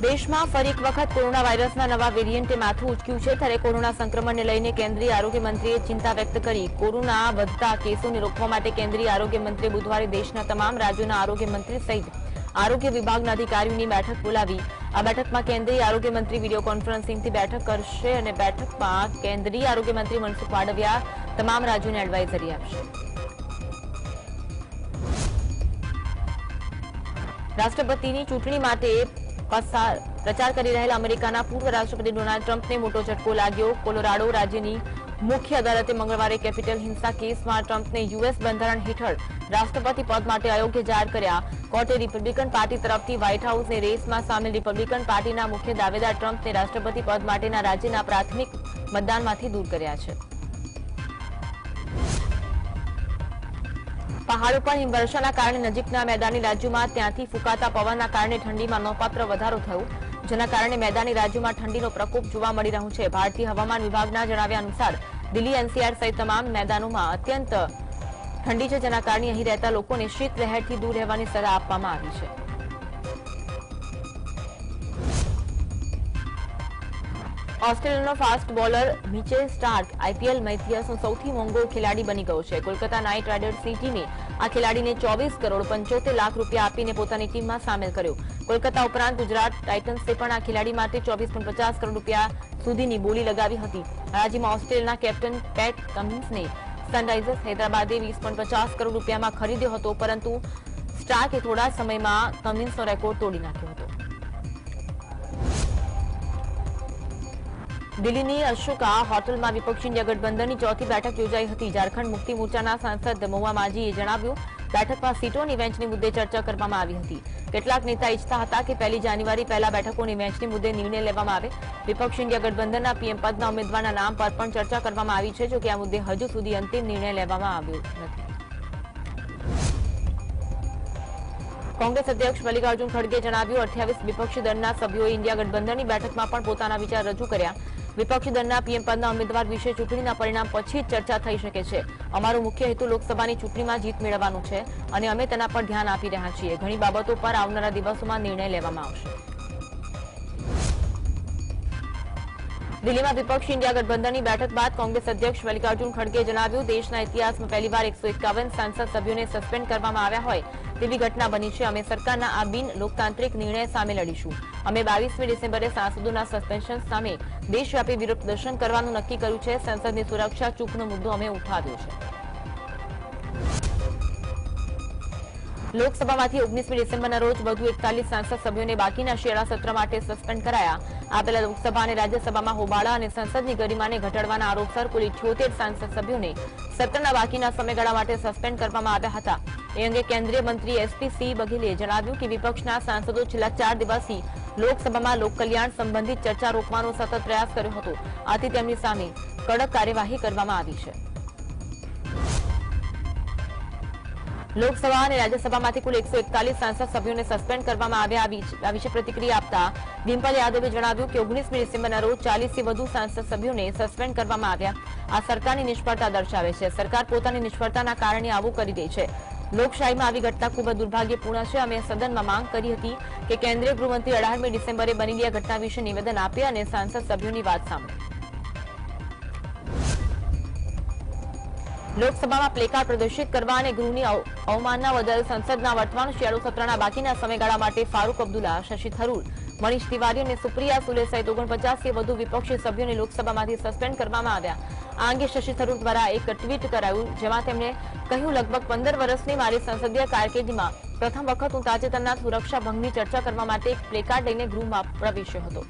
દેશમાં ફરી એક વખત કોરોના વાયરસના નવા વેરિયન્ટે માથું ઉંચક્યું છે ત્યારે કોરોના સંક્રમણને લઈને કેન્દ્રીય આરોગ્ય મંત્રીએ ચિંતા વ્યક્ત કરી કોરોના વધતા કેસોને રોકવા માટે કેન્દ્રીય આરોગ્ય મંત્રીએ બુધવારે દેશના તમામ રાજ્યોના આરોગ્ય મંત્રી સહિત આરોગ્ય વિભાગના અધિકારીઓની બેઠક બોલાવી આ બેઠકમાં કેન્દ્રીય આરોગ્ય મંત્રી વિડિયો કોન્ફરન્સિંગથી બેઠક કરશે અને બેઠકમાં કેન્દ્રીય આરોગ્ય મંત્રી મનસુખ માંડવિયા તમામ રાજ્યોને એડવાઇઝરી આપશે રાષ્ટ્રપતિની ચૂંટણી માટે પ્રચાર કરી રહેલા અમેરિકાના પૂર્વ રાષ્ટ્રપતિ ડોનાલ્ડ ટ્રમ્પને મોટો ઝટકો લાગ્યો કોલોરાડો રાજ્યની મુખ્ય અદાલતે મંગળવારે કેપિટલ હિંસા કેસમાં ટ્રમ્પને યુએસ બંધારણ હેઠળ રાષ્ટ્રપતિ પદ માટે અયોગ્ય જાહેર કર્યા કોર્ટે રિપબ્લિકન પાર્ટી તરફથી વ્હાઇટ હાઉસની રેસમાં સામેલ રિપબ્લિકન પાર્ટીના મુખ્ય દાવેદાર ટ્રમ્પને રાષ્ટ્રપતિ પદ માટેના રાજ્યના પ્રાથમિક મતદાનમાંથી દૂર કર્યા છે પહાડો પર હિમવર્ષાના કારણે નજીકના મેદાની રાજ્યોમાં ત્યાંથી ફૂંકાતા પવનના કારણે ઠંડીમાં નોંધપાત્ર વધારો થયો જેના કારણે મેદાની રાજ્યોમાં ઠંડીનો પ્રકોપ જોવા મળી રહ્યો છે ભારતીય હવામાન વિભાગના જણાવ્યા અનુસાર દિલ્હી એનસીઆર સહિત તમામ મેદાનોમાં અત્યંત ઠંડી છે જેના કારણે અહીં રહેતા લોકોને શીત લહેરથી દૂર રહેવાની સલાહ આપવામાં આવી છે ઓસ્ટ્રેલિયાનો ફાસ્ટ બોલર મિચેલ સ્ટાર્ક આઈપીએલમાં ઇતિહાસનો સૌથી મોંઘો ખેલાડી બની ગયો છે કોલકાતા નાઇટ રાઇડર્સની ટીમે આ ખેલાડીને 24 કરોડ 75 લાખ રૂપિયા આપીને પોતાની ટીમમાં સામેલ કર્યો કોલકાતા ઉપરાંત ગુજરાત ટાઇટન્સે પણ આ ખેલાડી માટે 24.50 કરોડ રૂપિયા સુધીની બોલી લગાવી હતી હરાજીમાં ઓસ્ટ્રેલિયાના કેપ્ટન પેટ કમિન્સને સનરાઇઝર્સ હૈદરાબાદે 20.50 કરોડ રૂપિયામાં ખરીદ્યો હતો પરંતુ સ્ટાર્કે થોડા સમયમાં કમિન્સનો રેકોર્ડ તોડી નાખ્યો હતો દિલ્હીની અશોકા હોટલમાં વિપક્ષી ઇન્ડિયા ગઠબંધનની ચોથી બેઠક યોજાઈ હતી ઝારખંડ મુક્તિ મોરચાના સાંસદ મહુઆ માઝીએ જણાવ્યું બેઠકમાં સીટોની વેંચની મુદ્દે ચર્ચા કરવામાં આવી હતી કેટલાક નેતા ઈચ્છતા હતા કે 1 જાન્યુઆરી પહેલા બેઠકોની વેંચની મુદ્દે નિર્ણય લેવામાં આવે વિપક્ષી ઇન્ડિયા ગઠબંધનના પીએમ પદના ઉમેદવારના નામ પર પણ ચર્ચા કરવામાં આવી છે જોકે આ મુદ્દે હજુ સુધી અંતિમ નિર્ણય લેવામાં આવ્યો નથી કોંગ્રેસ અધ્યક્ષ મલ્લિકાર્જુન ખડગે જણાવ્યું 28 વિપક્ષી દળના સભ્યોએ ઇન્ડિયા ગઠબંધનની બેઠકમાં પણ પોતાના વિચાર રજૂ કર્યા વિપક્ષી દળના પીએમ પદના ઉમેદવાર વિશે ચૂંટણીના પરિણામ પછી જ ચર્ચા થઈ શકે છે અમારો મુખ્ય હેતુ લોકસભાની ચૂંટણીમાં જીત મેળવવાનું છે અને અમે તેના પર ધ્યાન આપી રહ્યા છીએ ઘણી બાબતો પર આવનારા દિવસોમાં નિર્ણય લેવામાં આવશે દિલ્હીમાં વિપક્ષી ઇન્ડિયા ગઠબંધનની બેઠક બાદ કોંગ્રેસ અધ્યક્ષ મલ્લિકાર્જુન ખડગે જણાવ્યું દેશના ઇતિહાસમાં પહેલીવાર 151 સાંસદ સભ્યોને સસ્પેન્ડ કરવામાં આવ્યા હોય તેવી ઘટના બની છે અમે સરકારના આ બિન લોકતાંત્રિક નિર્ણય સામે લડીશું અમે 22મી ડિસેમ્બરે સાંસદોના સસ્પેન્શન સામે દેશવ્યાપી વિરોધ પ્રદર્શન કરવાનું નક્કી કર્યું છે સંસદની સુરક્ષા ચૂકનો મુદ્દો અમે ઉઠાવ્યો છે લોકસભામાંથી 19મી ડિસેમ્બરના રોજ વધુ 41 સાંસદ સભ્યોને બાકીના શિયાળા સત્ર માટે સસ્પેન્ડ કરાયા આ પહેલા લોકસભા અને રાજ્યસભામાં હોબાળા અને સંસદની ગરિમાને ઘટાડવાના આરોપસર કુલ 78 સાંસદ સભ્યોને સત્રના બાકીના સમયગાળા માટે સસ્પેન્ડ કરવામાં આવ્યા હતા એ અંગે કેન્દ્રીય મંત્રી એસપી બઘેલે જણાવ્યું કે વિપક્ષના સાંસદો છેલ્લા 4 દિવસથી લોકસભામાં લોકકલ્યાણ સંબંધિત ચર્ચા રોકવાનો સતત પ્રયાસ કર્યો હતો આથી તેમની સામે કડક કાર્યવાહી કરવામાં આવી છે લોકસભા અને રાજ્યસભામાંથી કુલ 141 સાંસદ સભ્યોને સસ્પેન્ડ કરવામાં આવ્યા આ વિશે પ્રતિક્રિયા આપતા ડિમ્પલ યાદવે જણાવ્યું કે 19મી ડિસેમ્બરના રોજ 40થી વધુ સાંસદ સભ્યોને સસ્પેન્ડ કરવામાં આવ્યા આ સરકારની નિષ્ફળતા દર્શાવે છે સરકાર પોતાની નિષ્ફળતાના કારણે આવું કરી રહી છે લોકશાહીમાં આવી ઘટના ખૂબ જ દુર્ભાગ્યપૂર્ણ છે અમે સદનમાં માંગ કરી હતી કે કેન્દ્રીય ગૃહમંત્રી 18મી ડિસેમ્બરે બનેલી આ ઘટના વિશે નિવેદન આપે અને સાંસદ સભ્યોની વાત સાંભળે લોકસભામાં પ્લેકાર્ડ પ્રદર્શિત કરવા અને ગૃહની અવમાનના બદલ સંસદના વર્તમાન શિયાળુ સત્રના બાકીના સમયગાળા માટે ફારૂક અબ્દુલ્લા શશી થરૂર મનીષ તિવારી અને સુપ્રિયા સુલે સહિત 49થી વધુ વિપક્ષી સભ્યોને લોકસભામાંથી સસ્પેન્ડ કરવામાં આવ્યા આ અંગે શશી થરૂર દ્વારા એક ટ્વીટ કરાયું જેમાં તેમણે કહ્યું લગભગ 15 વર્ષની મારી સંસદીય કારકિર્દીમાં પ્રથમ વખત હું તાજેતરના સુરક્ષા ભંગની ચર્ચા કરવા માટે એક પ્લેકાર્ડ લઈને ગૃહમાં પ્રવેશ્યો હતો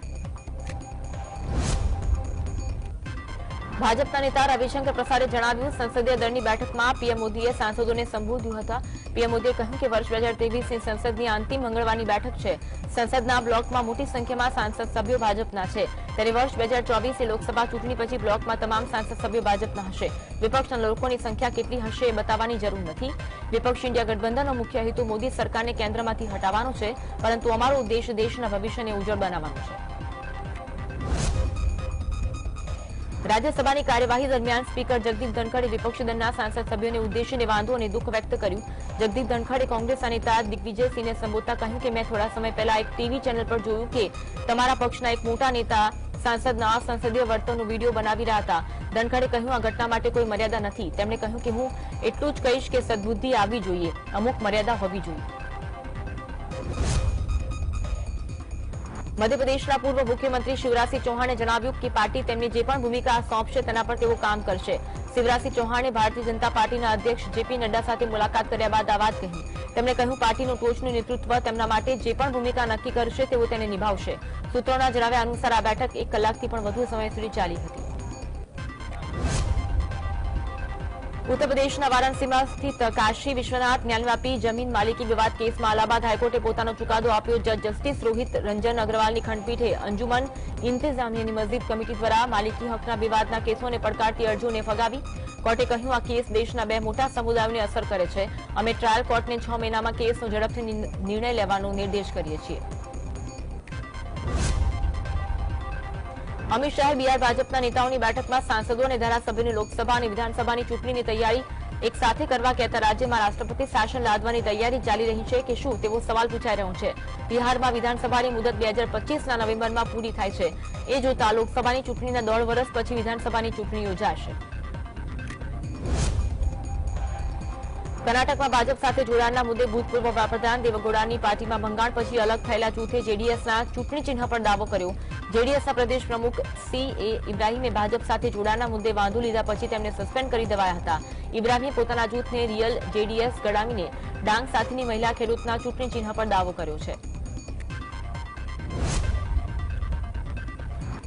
ભાજપના નેતા રવિશંકર પ્રસાદે જણાવ્યું સંસદીય દળની બેઠકમાં પીએમ મોદીએ સાંસદોને સંબોધ્યું હતા પીએમ મોદીએ કહ્યું કે વર્ષ 2023ની સંસદની અંતિમ મંગળવારની બેઠક છે સંસદના બ્લોકમાં મોટી સંખ્યામાં સાંસદ સભ્યો ભાજપના છે ત્યારે વર્ષ 2024ની લોકસભા ચૂંટણી પછી બ્લોકમાં તમામ સાંસદ સભ્યો ભાજપના હશે વિપક્ષના લોકોની સંખ્યા કેટલી હશે એ બતાવવાની જરૂર નથી વિપક્ષી ઇન્ડિયા ગઠબંધનનો મુખ્ય હેતુ મોદી સરકારને કેન્દ્રમાંથી હટાવવાનો છે પરંતુ અમારો ઉદ્દેશ દેશના ભવિષ્યને ઉજ્જવળ બનાવવાનો છે રાજ્યસભાની કાર્યવાહી દરમિયાન સ્પીકર જગદીપ ધનખડે વિપક્ષી દળના સાંસદ સભ્યોને ઉદ્દેશીને વાંધો અને દુઃખ વ્યક્ત કર્યું. જગદીપ ધનખડે કોંગ્રેસના નેતા દિગ્વિજયસિંહને સંબોધતા કહ્યું કે મેં થોડા સમય પહેલા એક ટીવી ચેનલ પર જોયું કે તમારા પક્ષના એક મોટા નેતા સાંસદના સંસદીય વર્તનનો વિડીયો બનાવી રહ્યા હતા. ધનખડે કહ્યું આ ઘટના માટે કોઈ મર્યાદા નથી. તેમણે કહ્યું કે હું એટલું જ કહીશ કે સદબુદ્ધિ આવવી જોઈએ, અમુક મર્યાદા હોવી જોઈએ. મધ્યપ્રદેશના પૂર્વ મુખ્યમંત્રી શિવરાજસિંહ ચૌહાણે જણાવ્યું કે પાર્ટી તેમને જે પણ ભૂમિકા સોંપશે તેના પર તેઓ કામ કરશે. શિવરાજસિંહ ચૌહાણે ભારતીય જનતા પાર્ટીના અધ્યક્ષ જેપી નડ્ડા સાથે મુલાકાત કર્યા બાદ આ વાત કહી. તેમણે કહ્યું પાર્ટીનું ટોચનું નેતૃત્વ તેમના માટે જે પણ ભૂમિકા નક્કી કરશે તેઓ તેને નિભાવશે. સૂત્રોના જણાવ્યા અનુસાર આ બેઠક 1 કલાકથી પણ વધુ સમય સુધી ચાલી હતી. ઉત્તર પ્રદેશના વારાણસીમાં સ્થિત કાશી વિશ્વનાથ ન્યાયવ્યાપી જમીન માલિકી વિવાદ કેસમાં અલ્હાબાદ હાઈકોર્ટે પોતાનો ચુકાદો આપ્યો. જસ્ટિસ રોહિત રંજન અગ્રવાલની ખંડપીઠે અંજુમન ઇન્તેઝામિયાની મસ્જિદ કમિટી દ્વારા માલિકી હકના વિવાદના કેસોને પડકારતી અરજીઓને ફગાવી. કોર્ટે કહ્યું આ કેસ દેશના 2 મોટા સમુદાયોને અસર કરે છે. અમે ટ્રાયલ કોર્ટને 6 મહિનામાં કેસનો ઝડપથી નિર્ણય લેવાનો નિર્દેશ કરીએ છીએ. અમિત શાહે બિહાર ભાજપના નેતાઓની બેઠકમાં સાંસદો અને ધારાસભ્યોને લોકસભા અને વિધાનસભાની ચૂંટણીની તૈયારી એક સાથે કરવા કહેતા રાજ્યમાં રાષ્ટ્રપતિ શાસન લાદવાની તૈયારી ચાલી રહી છે કે શું તેવો સવાલ પૂછાઈ રહ્યો છે. બિહારમાં વિધાનસભાની મુદત 2025ના નવેમ્બરમાં પૂરી થાય છે. એ જોતા લોકસભાની ચૂંટણીના 1.5 વર્ષ પછી વિધાનસભાની ચૂંટણી યોજાશે. કર્ણાટકમાં ભાજપ સાથે જોડાણના મુદ્દે ભૂતપૂર્વ વડાપ્રધાન દેવેગૌડાની પાર્ટીમાં ભંગાણ પછી અલગ થયેલા જૂથે જેડીએસના ચૂંટણી ચિહ્ન પર દાવો કર્યો. જેડીએસના પ્રદેશ પ્રમુખ સી.એ. ઇબ્રાહીમે ભાજપ સાથે જોડાણના મુદ્દે વાંધો લીધા પછી તેમને સસ્પેન્ડ કરી દેવાયા હતા. ઇબ્રાહીમે પોતાના જૂથને રિયલ જેડીએસ ગણાવીને ડાંગ સાથેની મહિલા ખેડૂતના ચૂંટણી ચિહ્ન પર દાવો કર્યો છે.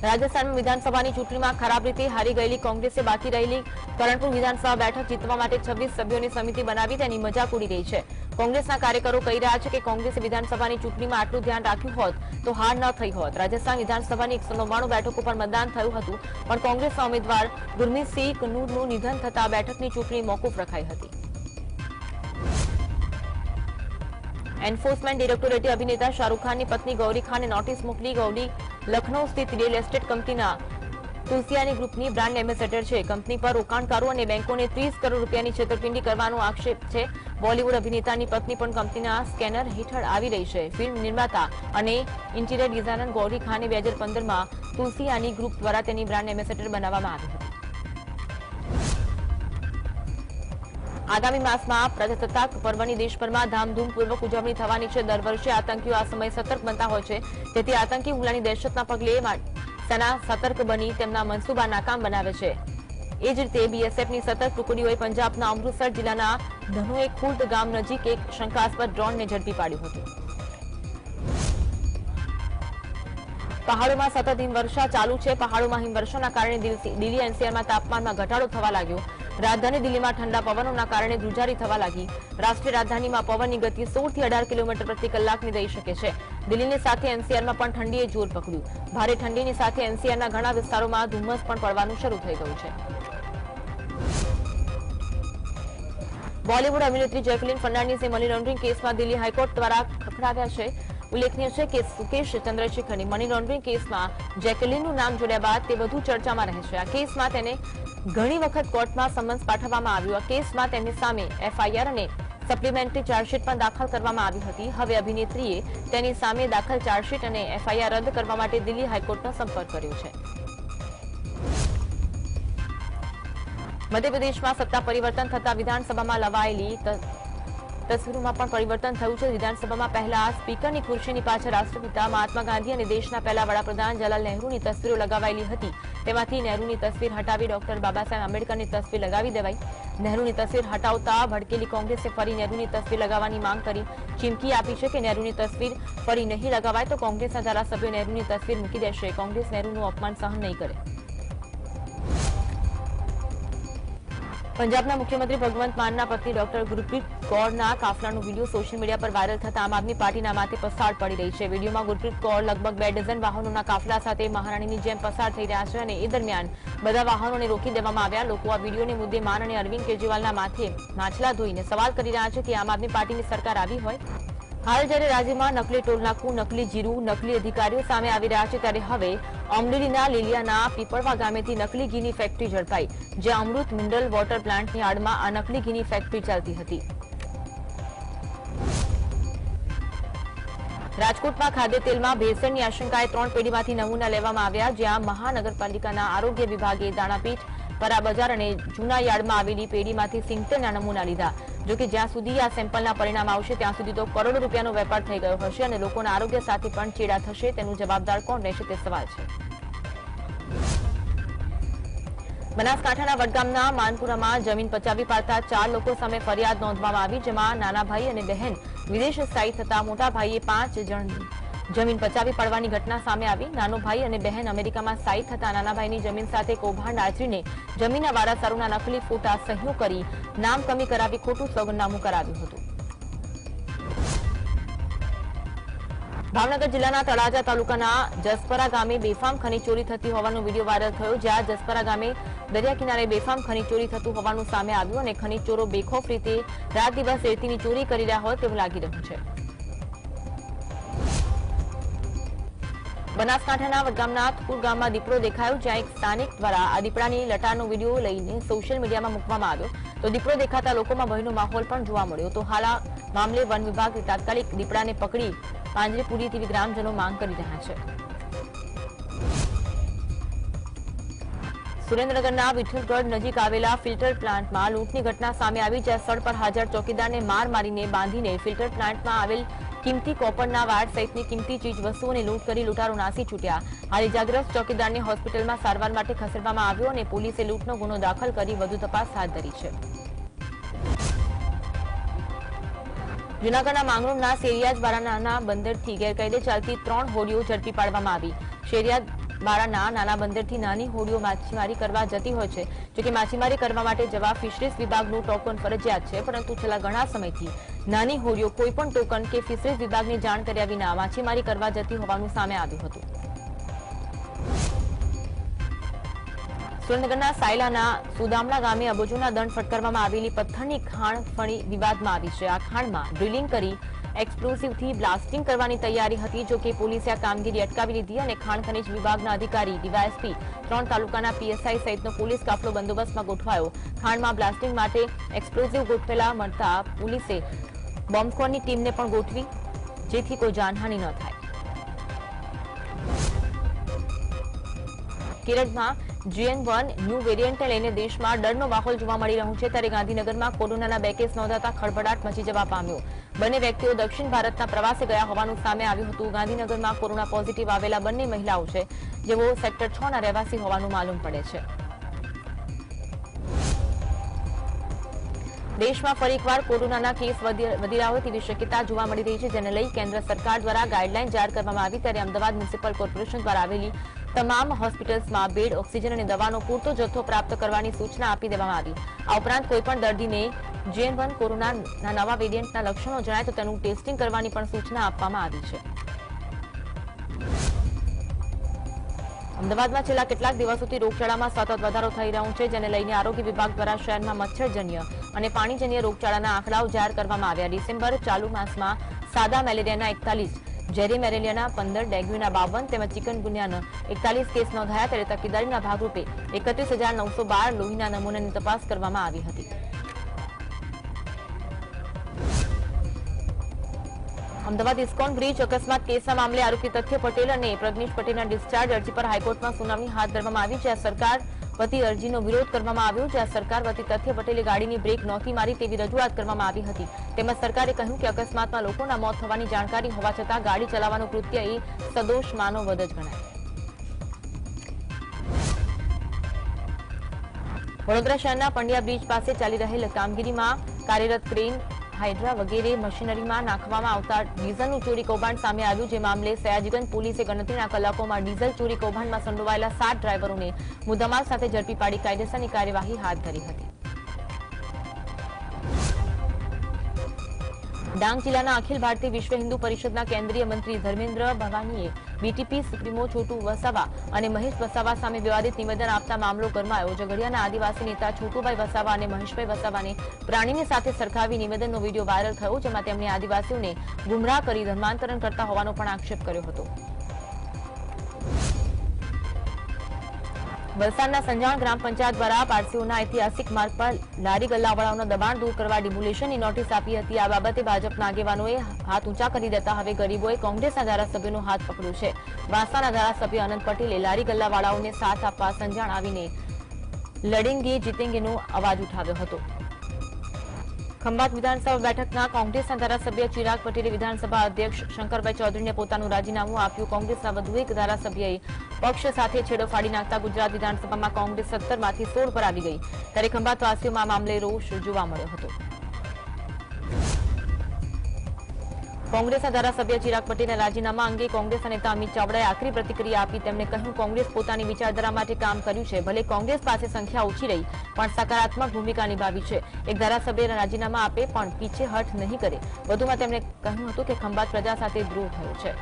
રાજસ્થાનમાં વિધાનસભાની ચૂંટણીમાં ખરાબ રીતે હારી ગયેલી કોંગ્રેસે બાકી રહેલી કરણપુર વિધાનસભા બેઠક જીતવા માટે 26 સભ્યોની સમિતિ બનાવી તેની મજાક ઉડી રહી છે. કોંગ્રેસના કાર્યકરો કહી રહ્યા છે કે કોંગ્રેસે વિધાનસભાની ચૂંટણીમાં આટલું ધ્યાન રાખ્યું હોત તો હાર ન થઈ હોત. રાજસ્થાન વિધાનસભાની 199 બેઠકો પર મતદાન થયું હતું, પણ કોંગ્રેસના ઉમેદવાર ગુરમીતસિંહ કુન્નૂરનું નિધન થતા બેઠકની ચૂંટણી મોકૂફ રખાઈ હતી. એન્ફોર્સમેન્ટ ડિરેક્ટોરેટે અભિનેતા શાહરૂખ ખાનની પત્ની ગૌરી ખાનને નોટિસ મોકલી. ગૌરી લખનૌ સ્થિત રિયલ એસ્ટેટ કંપનીના તુલસિયાની ગ્રુપની બ્રાન્ડ એમ્બેસેડર છે. કંપની પર રોકાણકારો અને બેંકોને 30 કરોડ રૂપિયાની છેતરપિંડી કરવાનો આક્ષેપ છે. બોલિવૂડ અભિનેતાની પત્ની પણ કંપનીના સ્કેનર હેઠળ આવી રહી છે. ફિલ્મ નિર્માતા અને ઇન્ટિરિયર ડિઝાઇનર ગૌરી ખાનને 2015માં તુલસિયાની ગ્રુપ દ્વારા તેની બ્રાન્ડ એમ્બેસેડર બનાવવામાં આવી હતી. આગામી માસમાં પ્રજાસત્તાક પર્વની દેશભરમાં ધામધૂમપૂર્વક ઉજવણી થવાની છે. દર વર્ષે આતંકીઓ આ સમયે સતર્ક બનતા હોય છે. તેથી આતંકી હુમલાની દહેશતના પગલે સેના સતર્ક બની તેમના મનસૂબા નાકામ બનાવે છે. એ જ રીતે બીએસએફની સતર્ક ટુકડીઓએ પંજાબના અમૃતસર જિલ્લાના ધનોએ ખુર્દ ગામ નજીક એક શંકાસ્પદ ડ્રોનને ઝડપી પાડ્યું હતું. પહાડોમાં સતત હિમવર્ષા ચાલુ છે. પહાડોમાં હિમવર્ષાના કારણે દિલ્હી એનસીઆરમાં તાપમાનમાં ઘટાડો થવા લાગ્યો. રાજધાની દિલ્હીમાં ઠંડા પવનોના કારણે ધ્રુજારી થવા લાગી. રાષ્ટ્રીય રાજધાનીમાં પવનની ગતિ 16 થી 18 કિલોમીટર પ્રતિ કલાકની રહી શકે છે. દિલ્હીની સાથે એનસીઆરમાં પણ ઠંડીએ જોર પકડ્યું. ભારે ઠંડીની સાથે એનસીઆરના ઘણા વિસ્તારોમાં ધુમ્મસ પણ પડવાનું શરૂ થઈ ગયું છે. બોલિવૂડ અભિનેત્રી જેકલિન ફર્નાન્ડીઝે મની લોન્ડરિંગ કેસમાં દિલ્હી હાઈકોર્ટ દ્વારા ખખડાવ્યા છે. ઉલ્લેખનીય છે કે સુકેશ ચંદ્રશેખરની મની લોન્ડરિંગ કેસમાં જેકલિનનું નામ જોડ્યા બાદ તે વધુ ચર્ચામાં રહે છે. આ કેસમાં તેને ઘણી વખત કોર્ટમાં સમન્સ પાઠવવામાં આવ્યું. આ કેસમાં તેમની સામે એફઆઈઆર અને સપ્લિમેન્ટરી ચાર્જશીટ પણ દાખલ કરવામાં આવી હતી. હવે અભિનેત્રીએ તેની સામે દાખલ ચાર્જશીટ અને એફઆઈઆર રદ કરવા માટે દિલ્હી હાઈકોર્ટનો સંપર્ક કર્યો છે. મધ્યપ્રદેશમાં સત્તા પરિવર્તન થતા વિધાનસભામાં લવાયેલી તસવીરોમાં પણ પરિવર્તન થયું છે. વિધાનસભામાં પહેલા સ્પીકરની ખુરશીની પાછળ રાષ્ટ્રપિતા મહાત્મા ગાંધી અને દેશના પહેલા વડાપ્રધાન જવાહરલાલ નહેરુની તસવીરો લગાવાયેલી હતી. તેમાંથી નહેરુની તસવીર હટાવી ડોક્ટર બાબાસાહેબ આંબેડકરની તસવીર લગાવી દેવાઈ. નહેરુની તસવીર હટાવતા ભડકેલી કોંગ્રેસે ફરી નહેરુની તસવીર લગાવવાની માંગ કરી. ચીમકી આપી છે કે નહેરુની તસવીર ફરી નહીં લગાવાય તો કોંગ્રેસના ધારાસભ્યો નહેરુની તસવીર મૂકી દેશે. કોંગ્રેસ નહેરુનું અપમાન સહન નહીં કરે. પંજાબના મુખ્યમંત્રી ભગવંત માનના પત્ની ડોક્ટર ગુરપ્રીત કૌરના કાફલાનો વિડીયો સોશિયલ મીડિયા પર વાયરલ થતા આમ આદમી પાર્ટીના માથે પસાર પડી રહી છે. વિડીયોમાં ગુરપ્રીત કૌર લગભગ 2 ડઝન વાહનોના કાફલા સાથે મહારાણીની જેમ પસાર થઈ રહ્યા છે અને એ દરમિયાન બધા વાહનોને રોકી દેવામાં આવ્યા. લોકો આ વિડીયોને મુદ્દે માન અને અરવિંદ કેજરીવાલના માથે માછલા ધોઈને સવાલ કરી રહ્યા છે કે આમ આદમી પાર્ટીની સરકાર આવી હોય. હાલ જ્યારે રાજ્યમાં નકલી ટોલનાકું, નકલી જીરું, નકલી અધિકારીઓ સામે આવી રહ્યા છે, ત્યારે હવે અમરેલીના લીલિયાના પીપળવા ગામેથી નકલી ઘીની ફેક્ટરી ઝડપાઈ, જ્યાં અમૃત મિનરલ વોટર પ્લાન્ટની આડમાં આ નકલી ઘીની ફેક્ટરી ચાલતી હતી. રાજકોટમાં ખાદ્ય તેલમાં ભેળસેળની આશંકાએ 3 પેઢીમાંથી નમૂના લેવામાં આવ્યા, જ્યાં મહાનગરપાલિકાના આરોગ્ય વિભાગે દાણાપીઠ, પરા બજાર અને જૂના યાર્ડમાં આવેલી પેઢીમાંથી 70ના નમૂના લીધા. જોકે જ્યાં સુધી આ સેમ્પલના પરિણામ આવશે ત્યાં સુધી તો કરોડો રૂપિયાનો વેપાર થઈ ગયો હશે અને લોકોના આરોગ્ય સાથે પણ ચેડા થશે. તેનું જવાબદાર કોણ રહેશે તે સવાલ છે. બનાસકાંઠાના વડગામના માનપુરામાં જમીન પચાવી પાડતા 4 લોકો સામે ફરિયાદ નોંધવામાં આવી, જેમાં નાના ભાઈ અને બહેન વિદેશ સ્થાયી થતા મોટા ભાઈએ 5 જણ જમીન પચાવી પાડવાની ઘટના સામે આવી. નાનો ભાઈ અને બહેન અમેરિકામાં સ્થાયી થતા નાના ભાઈની જમીન સાથે કૌભાંડ આચરીને જમીનના વારસારોના નકલી ફોટા સહીઓ કરી નામ કમી કરાવી ખોટું સોગંદનામું કરાવ્યું હતું. ભાવનગર જિલ્લાના તળાજા તાલુકાના જસપરા ગામે બેફામ ખનીજ ચોરી થતી હોવાનો વિડીયો વાયરલ થયો, જ્યાં જસપરા ગામે દરિયા કિનારે બેફામ ખનીજ ચોરી થતું હોવાનું સામે આવ્યું અને ખનીજ ચોરો બેખોફ રીતે રાત દિવસ રેતીની ચોરી કરી રહ્યા હોય તેવું લાગી રહ્યું છે. બનાસકાંઠાના વડગામના થુર ગામમાં દીપડો દેખાયો, જ્યાં એક સ્થાનિક દ્વારા આ દીપડાની લટારનો વિડીયો લઈને સોશિયલ મીડિયામાં મૂકવામાં આવ્યો, તો દીપડો દેખાતા લોકોમાં ભયનો માહોલ પણ જોવા મળ્યો. તો હાલ આ મામલે વન વિભાગ તાત્કાલિક દીપડાને પકડી પાંજરે પૂરી તેવી ગ્રામજનો માંગ કરી રહ્યા છે. સુરેન્દ્રનગરના વિઠ્ઠલગઢ નજીક આવેલા ફિલ્ટર પ્લાન્ટમાં લૂંટની ઘટના સામે આવી, જ્યાં સ્થળ પર હાજર ચોકીદારને માર મારીને બાંધીને ફિલ્ટર પ્લાન્ટમાં આવેલ કિંમતી કોપરના વાડ સહિતની કિંમતી ચીજ વસ્તુઓને લૂંટ કરી લૂંટારો નાસી છૂટ્યા. હાલ ઇજાગ્રસ્ત ચોકીદારને હોસ્પિટલમાં સારવાર માટે ખસેડવામાં આવ્યો અને પોલીસે લૂંટનો ગુનો દાખલ કરી વધુ તપાસ હાથ ધરી છે. જૂનાગઢના માંગરોળના શેરિયાજ બારાના બંદરથી ગેરકાયદે ચાલતી 3 હોડીઓ ઝડપી પાડવામાં આવી. શેરિયાજ બારાના નાના બંદરથી નાની હોડીઓ માછીમારી કરવા જતી હોય છે. જોકે માછીમારી કરવા માટે જવા ફિશરીઝ વિભાગનું ટોકન ફરજિયાત છે, પરંતુ છેલ્લા ઘણા સમયથી નાની હોડીઓ કોઈપણ ટોકન કે ફિશરીઝ વિભાગની જાણ કર્યા વિના માછીમારી કરવા જતી હોવાનું સામે આવ્યું હતું. સુરેન્દ્રનગરના સાયલાના સુદામડા ગામે અબજોના દંડ ફટકારવામાં આવેલી પથ્થરની ખાણ ફણી વિવાદમાં આવી છે. આ ખાણમાં ડ્રિલિંગ કરી એક્સપ્લોઝિવથી બ્લાસ્ટિંગ કરવાની તૈયારી હતી. જોકે પોલીસે આ કામગીરી અટકાવી લીધી અને ખાણ ખનીજ વિભાગના અધિકારી, ડીવાયએસપી, 3 તાલુકાના પીએસઆઈ સહિતનો પોલીસ કાફલો બંદોબસ્તમાં ગોઠવાયો. ખાણમાં બ્લાસ્ટિંગ માટે એક્સપ્લોઝિવ ગોઠવેલા મળતા પોલીસે બોમ્બ સ્ક્વોડની ટીમને પણ ગોઠવી, જેથી કોઈ જાનહાનિ ન થાય. કેરળમાં GN1 ન્યૂ વેરિયન્ટને લઈને દેશમાં ડરનો માહોલ જોવા મળી રહ્યો છે, ત્યારે ગાંધીનગરમાં કોરોનાના 2 કેસ નોંધાતા ખળભળાટ મચી જવા પામ્યો. બંને વ્યક્તિઓ દક્ષિણ ભારતના પ્રવાસે ગયા હોવાનું સામે આવ્યું હતું. ગાંધીનગરમાં કોરોના પોઝિટિવ આવેલા બંને મહિલાઓ છે, જેઓ સેક્ટર 6ના રહેવાસી હોવાનું માલુમ પડે છે. દેશમાં ફરી એકવાર કોરોનાના કેસ વધી રહ્યા હોય તેવી શક્યતા જોવા મળી રહી છે, જેને લઈ કેન્દ્ર સરકાર દ્વારા ગાઈડલાઈન જાહેર કરવામાં આવી. ત્યારે અમદાવાદ મ્યુનિસિપલ કોર્પોરેશન દ્વારા આવેલી તમામ હોસ્પિટલ્સમાં બેડ, ઓક્સિજન અને દવાનો પૂરતો જથ્થો પ્રાપ્ત કરવાની સૂચના આપી દેવામાં આવી. આ ઉપરાંત કોઈપણ દર્દીને GN1 કોરોનાના નવા વેરિયન્ટના લક્ષણો જણાય તો તેનું ટેસ્ટિંગ કરવાની પણ સૂચના આપવામાં આવી છે. અમદાવાદમાં છેલ્લા કેટલાક દિવસોથી રોગચાળામાં સતત વધારો થઈ રહ્યો છે, જેને લઈને આરોગ્ય વિભાગ દ્વારા શહેરમાં મચ્છરજન્ય અને પાણીજન્ય રોગચાળાના આંકડાઓ જાહેર કરવામાં આવ્યા. ડિસેમ્બર ચાલુ માસમાં સાદા મેલેરિયાના 41, ઝેરી મેલેરિયાના 15, ડેન્ગ્યુના 52 તેમજ ચિકનગુનિયાના 41 કેસ નોંધાયા. ત્યારે તકેદારીના ભાગરૂપે 31,912 લોહીના નમૂનાની તપાસ કરવામાં આવી હતી. અમદાવાદ ઇસ્કોન બ્રિજ અકસ્માત કેસના મામલે આરોપી તથ્ય પટેલ અને પ્રજ્ઞેશ પટેલના ડિસ્ચાર્જ અરજી પર હાઈકોર્ટમાં સુનાવણી હાથ ધરવામાં આવી, જ્યાં સરકાર વતી અરજીનો વિરોધ કરવામાં આવ્યો. જ્યાં સરકાર વતી તથ્ય પટેલે ગાડીની બ્રેક નહોતી મારી તેવી રજૂઆત કરવામાં આવી હતી. તેમજ સરકારે કહ્યું કે અકસ્માતમાં લોકોના મોત થવાની જાણકારી હોવા છતાં ગાડી ચલાવવાનું કૃત્ય એ સદોષ માનવવધ જ ગણાય. વડોદરા શહેરના પંડ્યા બ્રિજ પાસે ચાલી રહેલ કામગીરીમાં કાર્યરત ક્રેન, હાઇડ્રા વગેરે મશીનરીમાં નાખવામાં આવતા ડીઝલનું ચોરી કૌભાંડ સામે આવ્યું, જે મામલે સયાજીગંજ પોલીસે ગણતરીના કલાકોમાં ડીઝલ ચોરી કૌભાંડમાં સંડોવાયેલા 7 ડ્રાઈવરોને મુદ્દામાલ સાથે ઝડપી પાડી કાયદેસરની કાર્યવાહી હાથ ધરી હતી. ડાંગ જિલ્લાના અખિલ ભારતીય વિશ્વ હિન્દુ પરિષદના કેન્દ્રીય મંત્રી ધર્મેન્દ્ર ભવાનીએ બીટીપી સુપ્રીમો છોટુ વસાવા અને મહેશ વસાવા સામે વિવાદિત નિવેદન આપતા મામલો ગરમાયો. ઝઘડિયાના આદિવાસી નેતા છોટુભાઈ વસાવા અને મહેશભાઈ વસાવાને પ્રાણીની સાથે સરખાવી નિવેદનનો વિડીયો વાયરલ થયો, જેમાં તેમણે આદિવાસીઓને ગુમરાહ કરી ધર્માંતરણ કરતા હોવાનો પણ આક્ષેપ કર્યો હતો. વલસાડના સંજાણ ગ્રામ પંચાયત દ્વારા પારસીઓના ઐતિહાસિક માર્ગ પર લારી ગલ્લાવાળાઓના દબાણ દૂર કરવા ડિમોલિશનની નોટિસ આપી હતી. આ બાબતે ભાજપના આગેવાનોએ હાથ ઊંચા કરી દેતા હવે ગરીબોએ કોંગ્રેસના ધારાસભ્યોનો હાથ પકડ્યો છે. વાંસાના ધારાસભ્ય અનંત પટેલે લારી ગલ્લાવાળાઓને સાથ આપવા સંજાણ આવીને લડેંગે જીતેંગેનો અવાજ ઉઠાવ્યો હતો. ખંભાત વિધાનસભા બેઠકના કોંગ્રેસના ધારાસભ્ય ચિરાગ પટેલે વિધાનસભા અધ્યક્ષ શંકરભાઈ ચૌધરીને પોતાનું રાજીનામું આપ્યું. કોંગ્રેસના વધુ એક ધારાસભ્યએ પક્ષ સાથે છેડો ફાડી નાખતા ગુજરાત વિધાનસભામાં કોંગ્રેસ 17 માંથી 16 પર આવી ગઈ, ત્યારે ખંભાતવાસીઓમાં આ મામલે રોષ જોવા મળ્યો હતો. કોંગ્રેસના ધારાસભ્ય ચિરાગ પટેલના રાજીનામા અંગે કોંગ્રેસના નેતા અમિત ચાવડાએ આકરી પ્રતિક્રિયા આપી. તેમણે કહ્યું, કોંગ્રેસ પોતાની વિચારધારા માટે કામ કર્યું છે. ભલે કોંગ્રેસ પાસે સંખ્યા ઓછી રહી પણ સકારાત્મક ભૂમિકા નિભાવી છે. એક ધારાસભ્યના રાજીનામા આપે પણ પીછેહઠ નહીં કરે. વધુમાં તેમણે કહ્યું હતું કે ખંભાત પ્રજા સાથે દ્રોહ થયો છે.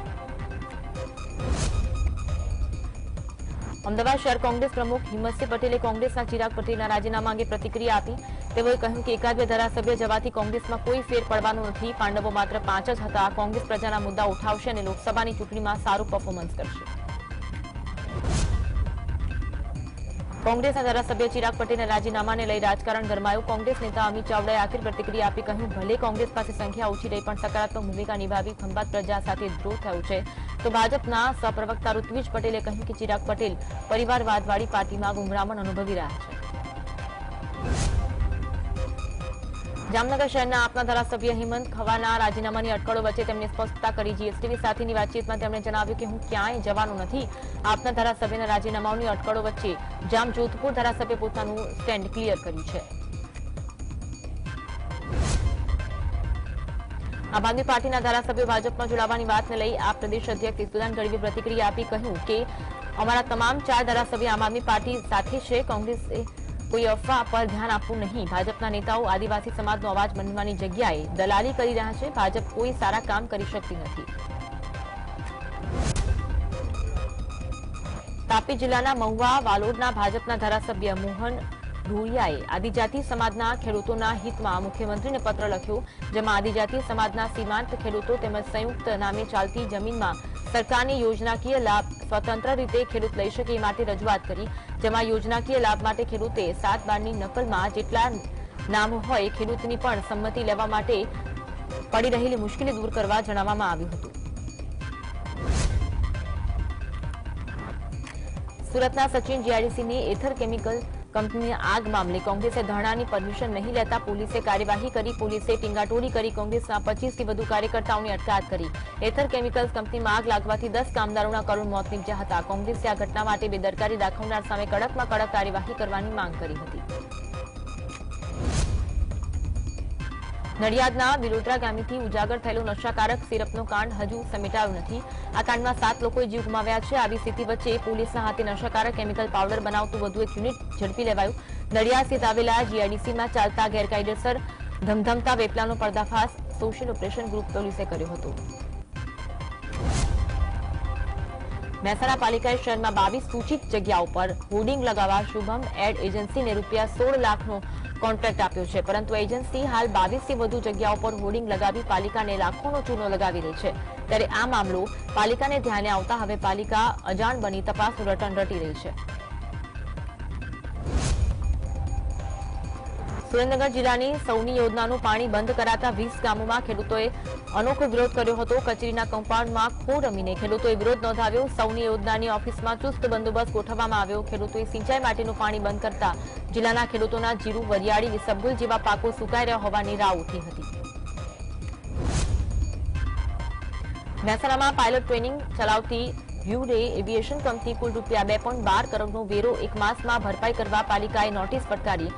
અમદાવાદ શહેર કોંગ્રેસ પ્રમુખ હિંમતસિંહ પટેલે કોંગ્રેસના ચિરાગ પટેલના રાજીનામા અંગે પ્રતિક્રિયા આપી. તેઓએ કહ્યું કે એકાદ બે ધારાસભ્ય જવાથી કોંગ્રેસમાં કોઈ ફેર પડવાનો નથી. પાંડવો માત્ર 5 જ હતા. કોંગ્રેસ પ્રજાના મુદ્દા ઉઠાવશે અને લોકસભાની ચૂંટણીમાં સારું પરફોર્મન્સ કરશે. કોંગ્રેસના ધારાસભ્ય ચિરાગ પટેલના રાજીનામાને લઈ રાજકારણ ગરમાયું. કોંગ્રેસ નેતા અમિત ચાવડાએ આખરી પ્રતિક્રિયા આપી કહ્યું, ભલે કોંગ્રેસ પાસે સંખ્યા ઓછી રહી પણ સકારાત્મક ભૂમિકા નિભાવી ખંભાત પ્રજા સાથે દ્રોહ થયો છે. તો ભાજપના સહપ્રવક્તા ઋત્વિજ પટેલે કહ્યું કે ચિરાગ પટેલ પરિવારવાદવાળી પાર્ટીમાં ગુમરામણ અનુભવી રહ્યા છે. જામનગર શહેરના આપના ધારાસભ્ય હેમંત ખવાના રાજીનામાની અટકળો વચ્ચે તેમણે સ્પષ્ટતા કરી. જીએસટીવી સાથેની વાતચીતમાં તેમણે જણાવ્યું કે હું ક્યાંય જવાનો નથી. આપના ધારાસભ્યના રાજીનામાઓની અટકળો વચ્ચે જામજોધપુર ધારાસભ્ય પોતાનું સ્ટેન્ડ ક્લિયર કર્યું છે. આમ આદમી પાર્ટીના ધારાસભ્યો ભાજપમાં જોડાવાની વાતને લઈ આપ પ્રદેશ અધ્યક્ષ ઈસુદાન ગઢવીએ પ્રતિક્રિયા આપી કહ્યું કે અમારા તમામ 4 ધારાસભ્ય આમ આદમી પાર્ટી સાથે છે. કોંગ્રેસે કોઈ અફવા પર ધ્યાન આપવું નહીં. ભાજપના નેતાઓ આદિવાસી સમાજનો અવાજ બનવાની જગ્યાએ દલાલી કરી રહ્યા છે. ભાજપ કોઈ સારા કામ કરી શકતી નથી. તાપી જિલ્લાના મહુવા વાલોડના ભાજપના ધારાસભ્ય મોહન ઢોળિયાએ આદિજાતિ સમાજના ખેડૂતોના હિતમાં મુખ્યમંત્રીને પત્ર લખ્યો, જેમાં આદિજાતિ સમાજના સીમાંત ખેડૂતો તેમજ સંયુક્ત નામે ચાલતી જમીનમાં સરકારની યોજનાકીય લાભ સ્વતંત્ર રીતે ખેડૂત લઈ શકે એ માટે રજૂઆત કરી. જેમાં યોજનાકીય લાભ માટે ખેડૂતે 7/12ની નકલમાં જેટલા નામ હોય ખેડૂતની પણ સંમતિ લેવા માટે પડી રહેલી મુશ્કેલી દૂર કરવા જણાવવામાં આવ્યું હતું. સુરતના સચિન જીઆઈડીસીની એથર કેમિકલ કંપનીની આગ મામલે કોંગ્રેસે ધરણાની પરમિશન નહીં લેતા પોલીસે કાર્યવાહી કરી. પોલીસે ટીંગાટોળી કરી કોંગ્રેસના 25થી વધુ કાર્યકર્તાઓની અટકાયત કરી. એથર કેમિકલ્સ કંપનીમાં આગ લાગવાથી 10 કામદારોના કરુણ મોત નીપજ્યા હતા. કોંગ્રેસે આ ઘટના માટે બેદરકારી દાખવનાર સામે કડકમાં કડક કાર્યવાહી કરવાની માંગ કરી હતી. નડિયાદના બિલોદરા ગામેથી ઉજાગર થયેલો નશાકારક સિરપનો કાંડ હજુ સમેટાયો નથી. આ કાંડમાં 7 લોકોએ જીવ ગુમાવ્યા છે. આવી સ્થિતિ વચ્ચે પોલીસના હાથે નશાકારક કેમિકલ પાવડર બનાવતું વધુ એક યુનિટ ઝડપી લેવાયું. નડિયાદ સ્થિત આવેલા જીઆઈડીસીમાં ચાલતા ગેરકાયદેસર ધમધમતા વેપલાનો પર્દાફાશ સોશિયલ ઓપરેશન ગ્રુપ પોલીસે કર્યો હતો. મહેસાણા પાલિકાએ શહેરમાં 22 સૂચિત જગ્યાઓ પર હોર્ડિંગ લગાવવા શુભમ એડ એજન્સીને ₹16 લાખનો કોન્ટ્રાક્ટ આપ્યો છે, પરંતુ એજન્સી હાલ 22થી વધુ જગ્યાઓ પર હોર્ડિંગ લગાવી પાલિકાને લાખોનો ચૂનો લગાવી રહી છે. ત્યારે આ મામલો પાલિકાને ધ્યાને આવતા હવે પાલિકા અજાણ બની તપાસનું રટણ રટી રહી છે. સુરેન્દ્રનગર જિલ્લાની સૌની યોજનાનું પાણી બંધ કરાતા 20 ગામોમાં ખેડૂતોએ અનોખો વિરોધ કર્યો હતો. કચેરીના કમ્પાઉન્ડમાં ખો રમીને ખેડૂતોએ વિરોધ નોંધાવ્યો. સૌની યોજનાની ઓફિસમાં ચુસ્ત બંદોબસ્ત ગોઠવવામાં આવ્યો. ખેડૂતોએ સિંચાઈ માટેનું પાણી બંધ કરતા જિલ્લાના ખેડૂતોના જીરું, વરિયાળી, ઇસબગુલ જેવા પાકો સુકાઈ રહ્યા હોવાની રાવ ઉઠી હતી. મહેસાણામાં પાયલોટ ટ્રેનિંગ ચલાવતી વ્યુરે એવિએશન કંપની કુલ ₹2.12 કરોડનો વેરો એક માસમાં ભરપાઈ કરવા પાલિકાએ નોટિસ ફટકારી.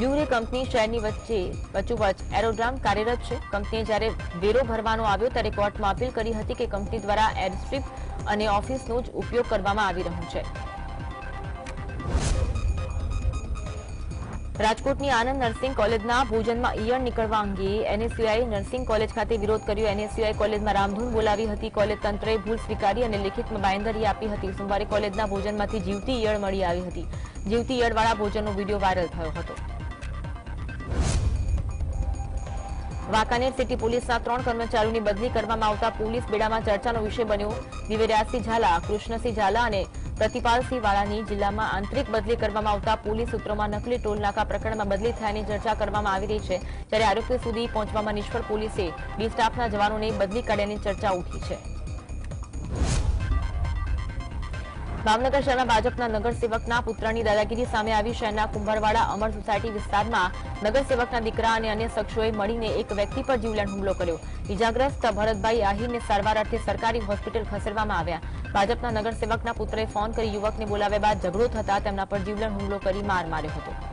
વ્યુરે કંપની શહેરની વચ્ચોવચ્ચ એરોડ્રોમ કાર્યરત છે. કંપનીએ જ્યારે વેરો ભરવાનો આવ્યો ત્યારે કોર્ટમાં અપીલ કરી હતી કે કંપની દ્વારા એરસ્ટ્રીપ અને ઓફિસનો જ ઉપયોગ કરવામાં આવી રહ્યો છે. રાજકોટની આનંદ નર્સિંગ કોલેજના ભોજનમાં ઈયળ નીકળવા અંગે એનએસયુઆઈ નર્સિંગ કોલેજ ખાતે વિરોધ કર્યો. એનએસયુઆઈ કોલેજમાં રામધૂન બોલાવી હતી. કોલેજ તંત્રએ ભૂલ સ્વીકારી અને લિખિતમાં બાંયધરી આપી હતી. સોમવારે કોલેજના ભોજનમાંથી જીવતી ઈયળ મળી આવી હતી. જીવતી ઈયળવાળા ભોજનનો વિડીયો વાયરલ થયો હતો. વાંકાનેર સિટી પોલીસના 3 કર્મચારીઓની બદલી કરવામાં આવતા પોલીસ બેડામાં ચર્ચાનો વિષય બન્યો. દિવ્યરાજસિંહ ઝાલા, કૃષ્ણસિંહ ઝાલા અને પ્રતિપાલસિંહ વાળાની જિલ્લામાં આંતરિક બદલી કરવામાં આવતા પોલીસ સૂત્રોમાં નકલી ટોલનાકા પ્રકરણમાં બદલી થયાની ચર્ચા કરવામાં આવી રહી છે. જ્યારે આરોપીઓ સુધી પહોંચવામાં નિષ્ફળ પોલીસે ડી સ્ટાફના જવાનોને બદલી કાઢ્યાની ચર્ચા ઉઠી છે. ભાવનગર શહેરમાં ભાજપના નગરસેવકના પુત્રની દાદાગીરી સામે આવી. શહેરના કુંભારવાડા અમર સોસાયટી વિસ્તારમાં નગરસેવકના દીકરા અને અન્ય શખ્સોએ મળીને એક વ્યક્તિ પર જીવલેણ હુમલો કર્યો. ઇજાગ્રસ્ત ભરતભાઈ આહિરને સારવાર અર્થે સરકારી હોસ્પિટલ ખસેડવામાં આવ્યા. ભાજપના નગરસેવકના પુત્રએ ફોન કરી યુવકને બોલાવ્યા બાદ ઝઘડો થતા તેમના પર જીવલેણ હુમલો કરી માર માર્યો હતો.